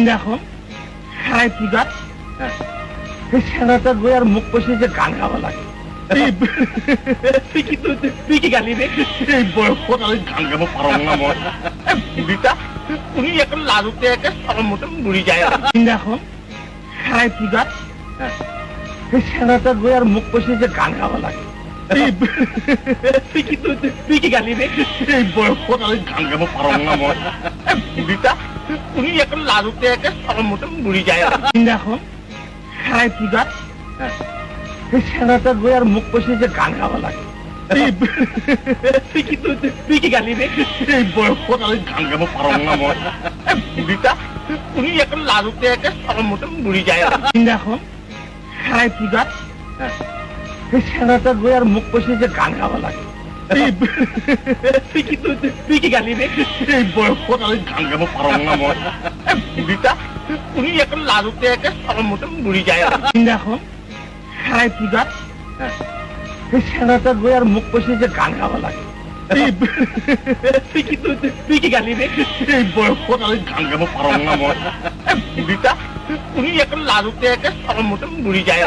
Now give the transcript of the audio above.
দেখো হাই পূজা এই ছেলেটা বইয়ার মুখ কষে যে গান গাওয়া লাগে তুই কি গালি রে এই বয়স গান গাবো পারো না বুড়িটা তুমি এখন লাড়ুতে একে সবার মতন বুড়ি যায় দেখো হাই পূজা এই ছেলেটা বইয়ার মুখ কষে যে গান গাওয়া লাগে তুই কি গালি রে এই বয়স গান গাবো পারো না বুড়িটা তুমি এখন লাড়ুতে একে সবার মতন বুড়ি যায় দেখো হাই পূজা এই ছেলেটা বইয়ার মুখ কষে যে গান গাওয়া লাগে তুই কি গালি রে এই বয়স গান গাবো পারো না বুড়িটা তুমি এখন লাড়ুতে একে সবার মতন বুড়ি যায় দেখো হাই পূজা এই ছেলেটা বইয়ার মুখ কষে যে গান গাওয়া লাগে তুই কি গালি রে এই বয়স গান গাবো পারো না বুড়িটা তুমি এখন লাড়ুতে একে সবার মতন বুড়ি যায় দেখো হাই পূজা এই ছেলেটা বইয়ার মুখ কষে যে গান গাওয়া লাগে তুই কি গালি রে এই বয়স গান গাবো পারো না বুড়িটা তুমি এখন লাড়ুতে একে সবার মতন বুড়ি যায়